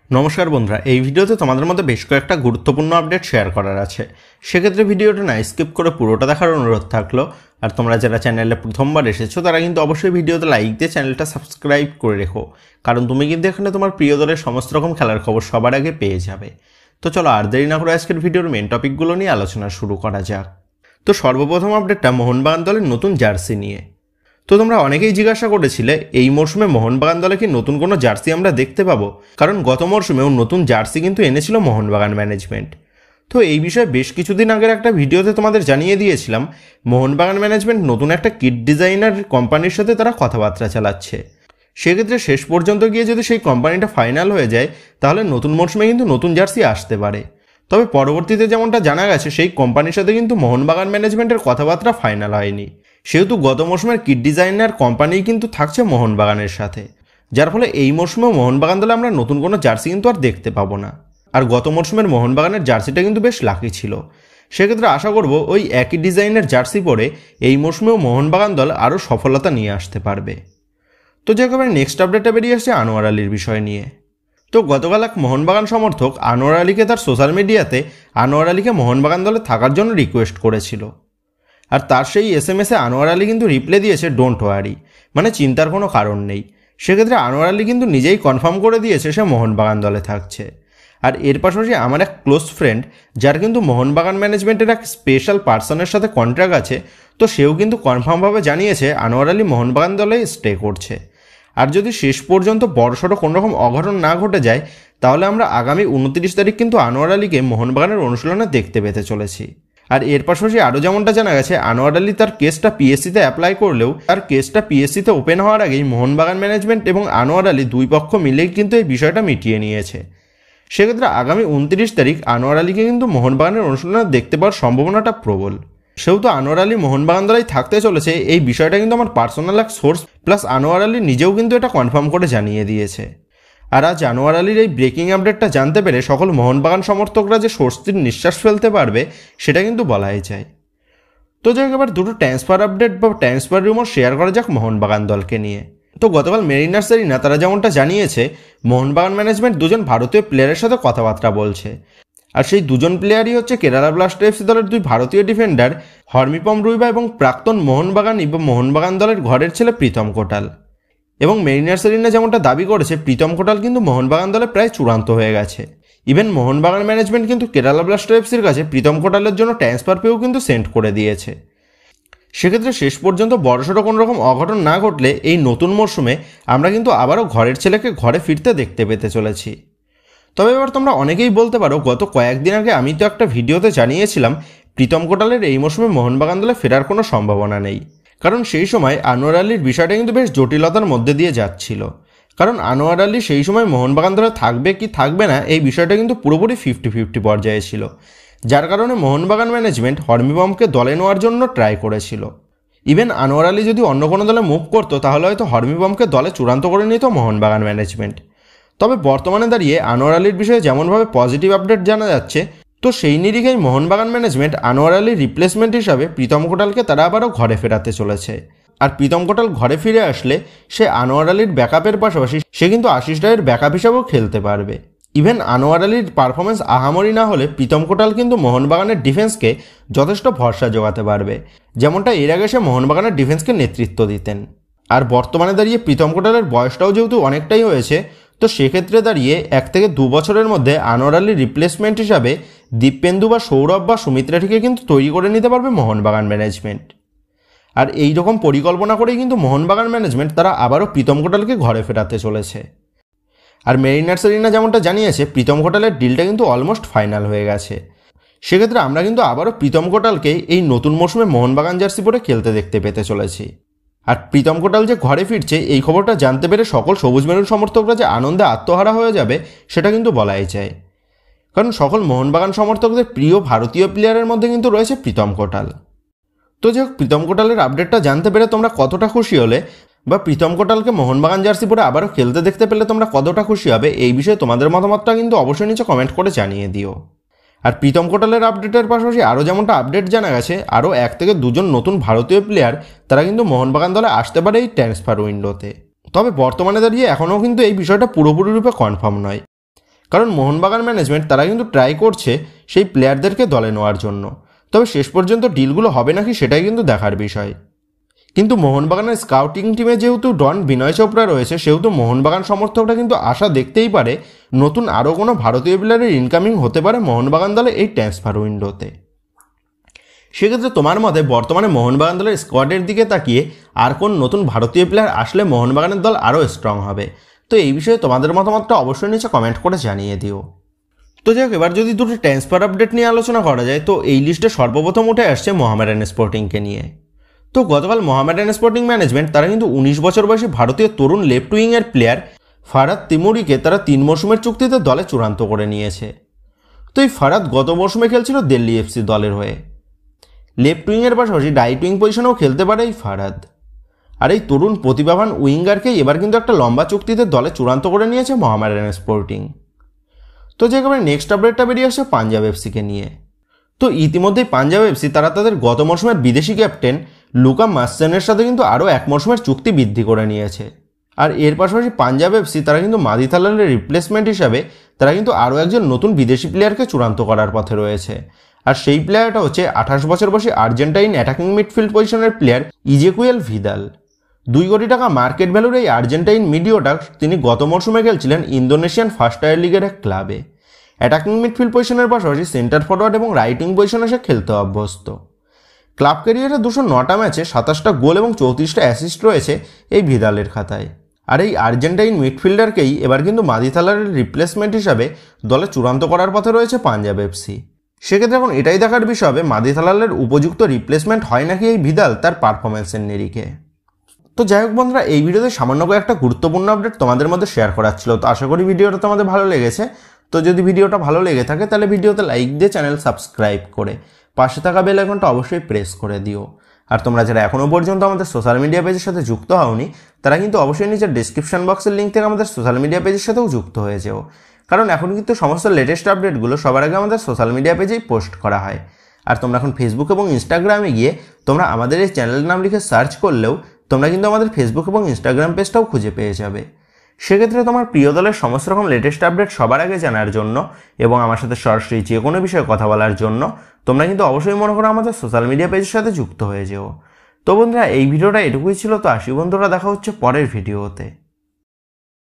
নমস্কার বন্ধুরা, এই ভিডিওতে তোমাদের মধ্যে বেশ কয়েকটা গুরুত্বপূর্ণ আপডেট শেয়ার করার আছে। সেক্ষেত্রে ভিডিওটা না স্কিপ করে পুরোটা দেখার অনুরোধ থাকলো। আর তোমরা যারা চ্যানেলে প্রথমবার এসেছো তারা কিন্তু অবশ্যই ভিডিওতে লাইক দিয়ে চ্যানেলটা সাবস্ক্রাইব করে রেখো, কারণ তুমি কিন্তু এখানে তোমার প্রিয় দলের সমস্ত রকম খেলার খবর সবার আগে পেয়ে যাবে। তো চলো আর দেরি না করে আজকের ভিডিওর মেন টপিকগুলো নিয়ে আলোচনা শুরু করা যাক। তো সর্বপ্রথম আপডেটটা মোহনবাগান দলের নতুন জার্সি নিয়ে। তো তোমরা অনেকেই জিজ্ঞাসা করেছিলে এই মরশুমে মোহনবাগান দলে কি নতুন কোনো জার্সি আমরা দেখতে পাবো, কারণ গত মরশুমেও নতুন জার্সি কিন্তু এনেছিল মোহনবাগান ম্যানেজমেন্ট। তো এই বিষয়ে বেশ কিছুদিন আগের একটা ভিডিওতে তোমাদের জানিয়ে দিয়েছিলাম মোহনবাগান ম্যানেজমেন্ট নতুন একটা কিট ডিজাইনার কোম্পানির সাথে তারা কথাবার্তা চালাচ্ছে। সেক্ষেত্রে শেষ পর্যন্ত গিয়ে যদি সেই কোম্পানিটা ফাইনাল হয়ে যায় তাহলে নতুন মরশুমে কিন্তু নতুন জার্সি আসতে পারে। তবে পরবর্তীতে যেমনটা জানা গেছে সেই কোম্পানির সাথে কিন্তু মোহনবাগান ম্যানেজমেন্টের কথাবার্তা ফাইনাল হয়নি, সেহেতু গত মরশুমের কিট ডিজাইনার কোম্পানি কিন্তু থাকছে মোহনবাগানের সাথে, যার ফলে এই মরশুমেও মোহনবাগান দলে আমরা নতুন কোনো জার্সি কিন্তু আর দেখতে পাবো না। আর গত মরশুমের মোহনবাগানের জার্সিটা কিন্তু বেশ লাকি ছিল, সেক্ষেত্রে আশা করব ওই একই ডিজাইনের জার্সি পরে এই মরশুমেও মোহনবাগান দল আরও সফলতা নিয়ে আসতে পারবে। তো যে একেবারে নেক্সট আপডেটটা বেরিয়ে আসছে আনোয়ার আলীর বিষয় নিয়ে। তো গতকাল এক মোহনবাগান সমর্থক আনোয়ার আলীকে তার সোশ্যাল মিডিয়াতে আনোয়ার আলীকে মোহনবাগান দলে থাকার জন্য রিকোয়েস্ট করেছিল, আর তার সেই SMS আনোয়ার আলী কিন্তু রিপ্লাই দিয়েছে ডোন্ট ওয়ারি, মানে চিন্তার কোনো কারণ নেই। সেক্ষেত্রে আনোয়ার আলী কিন্তু নিজেই কনফার্ম করে দিয়েছে সে মোহনবাগান দলে থাকছে। আর এর পাশাপাশি আমার এক ক্লোজ ফ্রেন্ড যার কিন্তু মোহনবাগান ম্যানেজমেন্টের এক স্পেশাল পার্সনের সাথে কন্ট্রাক্ট আছে, তো সেও কিন্তু কনফার্মভাবে জানিয়েছে আনোয়ার আলী মোহনবাগান দলে স্টে করছে। আর যদি শেষ পর্যন্ত বড়সড় কোনোরকম অঘটন না ঘটে যায় তাহলে আমরা আগামী 29 তারিখ কিন্তু আনোয়ার আলীকে মোহনবাগানের অনুশীলনে দেখতে পেতে চলেছি। আর এর পাশাপাশি আরও যেমনটা জানা গেছে আনোয়ার আলী তার কেসটা PSCতে অ্যাপ্লাই করলেও তার কেসটা PSCতে ওপেন হওয়ার আগেই মোহনবাগান ম্যানেজমেন্ট এবং আনোয়ার আলী দুই পক্ষ মিলেই কিন্তু এই বিষয়টা মিটিয়ে নিয়েছে। সেক্ষেত্রে আগামী 29 তারিখ আনোয়ার আলীকে কিন্তু মোহনবাগানের অনুশীলনে দেখতে পাওয়ার সম্ভাবনাটা প্রবল। সেহেতু আনোয়ার আলী মোহনবাগান দলেই থাকতে চলেছে এই বিষয়টা কিন্তু আমার পার্সোনাল এক সোর্স প্লাস আনোয়ার আলী নিজেও কিন্তু এটা কনফার্ম করে জানিয়ে দিয়েছে। আর আজ আনোয়ার আলীর এই ব্রেকিং আপডেটটা জানতে পেরে সকল মোহনবাগান সমর্থকরা যে স্বস্তির নিঃশ্বাস ফেলতে পারবে সেটা কিন্তু বলাই যায়। তো যাই এবার দুটো ট্রান্সফার আপডেট বা ট্রান্সফার রিউমার শেয়ার করা যাক মোহনবাগান দলকে নিয়ে। তো গতকাল মেরিনার্স এরিনা তারা যেমনটা জানিয়েছে মোহনবাগান ম্যানেজমেন্ট দুজন ভারতীয় প্লেয়ারের সাথে কথাবার্তা বলছে, আর সেই দুজন প্লেয়ারই হচ্ছে কেরালা ব্লাস্টার FC দলের দুই ভারতীয় ডিফেন্ডার হরমিপম রুইবা এবং প্রাক্তন মোহনবাগান এবং মোহনবাগান দলের ঘরের ছেলে প্রীতম কোটাল। এবং মেরিনার্স এরিনা যেমনটা দাবি করেছে প্রীতম কোটাল কিন্তু মোহনবাগান দলে প্রায় চূড়ান্ত হয়ে গেছে। ইভেন মোহনবাগান ম্যানেজমেন্ট কিন্তু কেরালা ব্লাস্টার FCর কাছে প্রীতম কোটালের জন্য ট্রান্সফার পেও কিন্তু সেন্ড করে দিয়েছে। সেক্ষেত্রে শেষ পর্যন্ত বড়সড় কোনো রকম অঘটন না ঘটলে এই নতুন মরশুমে আমরা কিন্তু আবারও ঘরের ছেলেকে ঘরে ফিরতে দেখতে পেতে চলেছি। তবে এবার তোমরা অনেকেই বলতে পারো গত কয়েকদিন আগে আমি তো একটা ভিডিওতে জানিয়েছিলাম প্রীতম কোটালের এই মরশুমে মোহনবাগান দলে ফেরার কোনো সম্ভাবনা নেই, কারণ সেই সময় আনোয়ার আলীর বিষয়টা কিন্তু বেশ জটিলতার মধ্যে দিয়ে যাচ্ছিল। কারণ আনোয়ার আলী সেই সময় মোহনবাগান দলে থাকবে কি থাকবে না এই বিষয়টা কিন্তু পুরোপুরি 50-50 পর্যায়ে ছিল, যার কারণে মোহনবাগান ম্যানেজমেন্ট হরমিপমকে দলে নেওয়ার জন্য ট্রাই করেছিল। ইভেন আনোয়ার আলী যদি অন্য কোনো দলে মুভ করতো তাহলে হয়তো হরমিপমকে দলে চূড়ান্ত করে নিত মোহনবাগান ম্যানেজমেন্ট। তবে বর্তমানে দাঁড়িয়ে আনোয়ার আলীর বিষয়ে যেমনভাবে পজিটিভ আপডেট জানা যাচ্ছে, তো সেই নিরিখেই মোহনবাগান ম্যানেজমেন্ট আনোয়ার আলীর রিপ্লেসমেন্ট হিসাবে প্রীতম কোটালকে তারা আবারও ঘরে ফেরাতে চলেছে। আর প্রীতম কোটাল ঘরে ফিরে আসলে সে আনোয়ার আলীর ব্যাকআপের পাশাপাশি সে কিন্তু আশিস রায়ের ব্যাকআপ হিসাবেও খেলতে পারবে। ইভেন আনোয়ার আলীর পারফরমেন্স আহামরি না হলে প্রীতম কোটাল কিন্তু মোহনবাগানের ডিফেন্সকে যথেষ্ট ভরসা জোগাতে পারবে, যেমনটা এর আগে সে মোহনবাগানের ডিফেন্সকে নেতৃত্ব দিতেন। আর বর্তমানে দাঁড়িয়ে প্রীতম কোটালের বয়সটাও যেহেতু অনেকটাই হয়েছে, তো সেক্ষেত্রে দাঁড়িয়ে 1 থেকে 2 বছরের মধ্যে আনোয়ার আলীর রিপ্লেসমেন্ট হিসাবে দীপেন্দু বা সৌরভ বা সুমিত্রাটিকে কিন্তু তৈরি করে নিতে পারবে মোহনবাগান ম্যানেজমেন্ট। আর এই রকম পরিকল্পনা করেই কিন্তু মোহনবাগান ম্যানেজমেন্ট তারা আবারও প্রীতম কোটালকে ঘরে ফেরাতে চলেছে। আর মেরিনার্স এরিনা যেমনটা জানিয়েছে প্রীতম কোটালের ডিলটা কিন্তু অলমোস্ট ফাইনাল হয়ে গেছে। সেক্ষেত্রে আমরা কিন্তু আবারও প্রীতম কোটালকে এই নতুন মরশুমে মোহনবাগান জার্সি পরে খেলতে দেখতে পেতে চলেছি। আর প্রীতম কোটাল যে ঘরে ফিরছে এই খবরটা জানতে পেরে সকল সবুজ মেরুন সমর্থকরা যে আনন্দে আত্মহারা হয়ে যাবে সেটা কিন্তু বলাই যায়, কারণ সকল মোহনবাগান সমর্থকদের প্রিয় ভারতীয় প্লেয়ারের মধ্যে কিন্তু রয়েছে প্রীতম কোটাল। তো যে প্রীতম কোটালের আপডেটটা জানতে পেরে তোমরা কতটা খুশি হলে বা প্রীতম কোটালকে মোহনবাগান জার্সি পরে আবারও খেলতে দেখতে পেলে তোমরা কতটা খুশি হবে এই বিষয়ে তোমাদের মতামতটা কিন্তু অবশ্যই নিচে কমেন্ট করে জানিয়ে দিও। আর প্রীতম কোটালের আপডেটের পাশাপাশি আরও যেমনটা আপডেট জানা গেছে আরও 1 থেকে 2 জন নতুন ভারতীয় প্লেয়ার তারা কিন্তু মোহনবাগান দলে আসতে পারে এই ট্রান্সফার উইন্ডোতে। তবে বর্তমানে দাঁড়িয়ে এখনও কিন্তু এই বিষয়টা পুরোপুরি রূপে কনফার্ম নয়, কারণ মোহনবাগান ম্যানেজমেন্ট তারা কিন্তু ট্রাই করছে সেই প্লেয়ারদেরকে দলে নেওয়ার জন্য। তবে শেষ পর্যন্ত ডিলগুলো হবে নাকি সেটাই কিন্তু দেখার বিষয়। কিন্তু মোহনবাগানের স্কাউটিং টিমে যেহেতু ডন বিনয় চোপড়া রয়েছে, সেহেতু মোহনবাগান সমর্থকরা কিন্তু আশা দেখতেই পারে নতুন আরও কোনো ভারতীয় প্লেয়ারের ইনকামিং হতে পারে মোহনবাগান দলে এই ট্রান্সফার উইন্ডোতে। সেক্ষেত্রে তোমার মতে বর্তমানে মোহনবাগান দলের স্কোয়াডের দিকে তাকিয়ে আর কোন নতুন ভারতীয় প্লেয়ার আসলে মোহনবাগানের দল আরও স্ট্রং হবে? তো এই বিষয়ে তোমাদের মতামতটা অবশ্যই নিচে কমেন্ট করে জানিয়ে দিও। তো যাই হোক, এবার যদি দুটো ট্রান্সফার আপডেট নিয়ে আলোচনা করা যায়, তো এই লিস্টে সর্বপ্রথম উঠে আসছে মোহামেডান স্পোর্টিংকে নিয়ে। তো গতকাল মোহামেডান স্পোর্টিং ম্যানেজমেন্ট তারা কিন্তু 19 বছর বয়সী ভারতীয় তরুণ লেফট উইংয়ের প্লেয়ার ফারাদ তিমুরিকে তারা 3 মৌসুমের চুক্তিতে দলে চূড়ান্ত করে নিয়েছে। তো এই ফারাদ গত মৌসুমে খেলছিল দিল্লি এফসি দলের হয়ে। লেফট উইংয়ের পাশাপাশি রাইট উইং পজিশনেও খেলতে পারে এই ফারাদ। আর এই তরুণ প্রতিভাবান উইঙ্গারকেই এবার কিন্তু একটা লম্বা চুক্তিতে দলে চূড়ান্ত করে নিয়েছে মোহামেডান স্পোর্টিং। তো যে একেবারে নেক্সট আপডেটটা বেরিয়ে আসছে পাঞ্জাব এফসিকে নিয়ে। তো ইতিমধ্যেই পাঞ্জাব এফসি তারা তাদের গত মৌসুমের বিদেশি ক্যাপ্টেন লুকা মাসচেনের সাথে কিন্তু আরও 1 মৌসুমের চুক্তি বৃদ্ধি করে নিয়েছে। আর এর পাশাপাশি পাঞ্জাব এফসি তারা কিন্তু মাদি থালালের রিপ্লেসমেন্ট হিসাবে তারা কিন্তু আরও একজন নতুন বিদেশি প্লেয়ারকে চূড়ান্ত করার পথে রয়েছে। আর সেই প্লেয়ারটা হচ্ছে 28 বছর বয়সী আর্জেন্টাইন অ্যাটাকিং মিডফিল্ড পজিশনের প্লেয়ার ইজেকুয়েল ভিদাল। 2 কোটি টাকা মার্কেট ভ্যালুর এই আর্জেন্টাইন মিডিওটার তিনি গত মৌসুমে খেলছিলেন ইন্দোনেশিয়ান ফার্স্ট টায়ার লিগের এক ক্লাবে। অ্যাটাকিং মিডফিল্ড পজিশনের পাশাপাশি সেন্টার ফরওয়ার্ড এবং রাইট উইং পজিশনে সে খেলতে অভ্যস্ত। ক্লাব ক্যারিয়ারে 209টা ম্যাচে 27টা গোল এবং 34টা অ্যাসিস্ট রয়েছে এই ভিদালের খাতায়। আর এই আর্জেন্টাইন মিডফিল্ডারকেই এবার কিন্তু মাদি থালারের রিপ্লেসমেন্ট হিসাবে দলে চূড়ান্ত করার পথে রয়েছে পাঞ্জাব এফসি। সেক্ষেত্রে এখন এটাই দেখার বিষয় হবে মাদি থালালের উপযুক্ত রিপ্লেসমেন্ট হয় নাকি এই ভিদাল তার পারফরমেন্সের নিরিখে। তো যাই হোক বন্ধুরা, এই ভিডিওতে সামান্য একটা গুরুত্বপূর্ণ আপডেট তোমাদের মধ্যে শেয়ার করার ছিল। তো আশা করি ভিডিওটা তোমাদের ভালো লেগেছে। তো যদি ভিডিওটা ভালো লেগে থাকে তাহলে ভিডিওতে লাইক দিয়ে চ্যানেল সাবস্ক্রাইব করে পাশে থাকা বেল আইকনটা অবশ্যই প্রেস করে দিও। আর তোমরা যারা এখনও পর্যন্ত আমাদের সোশ্যাল মিডিয়া পেজের সাথে যুক্ত হওনি তারা কিন্তু অবশ্যই নিচের ডিসক্রিপশন বক্সের লিঙ্ক থেকে আমাদের সোশ্যাল মিডিয়া পেজের সাথেও যুক্ত হয়ে যেও। কারণ এখন কিন্তু সমস্ত লেটেস্ট আপডেটগুলো সবার আগে আমাদের সোশ্যাল মিডিয়া পেজেই পোস্ট করা হয়। আর তোমরা এখন ফেসবুক এবং ইনস্টাগ্রামে গিয়ে তোমরা আমাদের এই চ্যানেলের নাম লিখে সার্চ করলেও তোমরা কিন্তু আমাদের ফেসবুক এবং ইনস্টাগ্রাম পেজটাও খুঁজে পেয়ে যাবে। সেক্ষেত্রে তোমার প্রিয় দলের সমস্ত রকম লেটেস্ট আপডেট সবার আগে জানার জন্য এবং আমার সাথে সরাসরি যে কোনো বিষয়ে কথা বলার জন্য তোমরা কিন্তু অবশ্যই মনে করো আমাদের সোশ্যাল মিডিয়া পেজের সাথে যুক্ত হয়ে যেও। তো বন্ধুরা, এই ভিডিওটা এটুকুই ছিল। তো আসি বন্ধুরা, দেখা হচ্ছে পরের ভিডিওতে।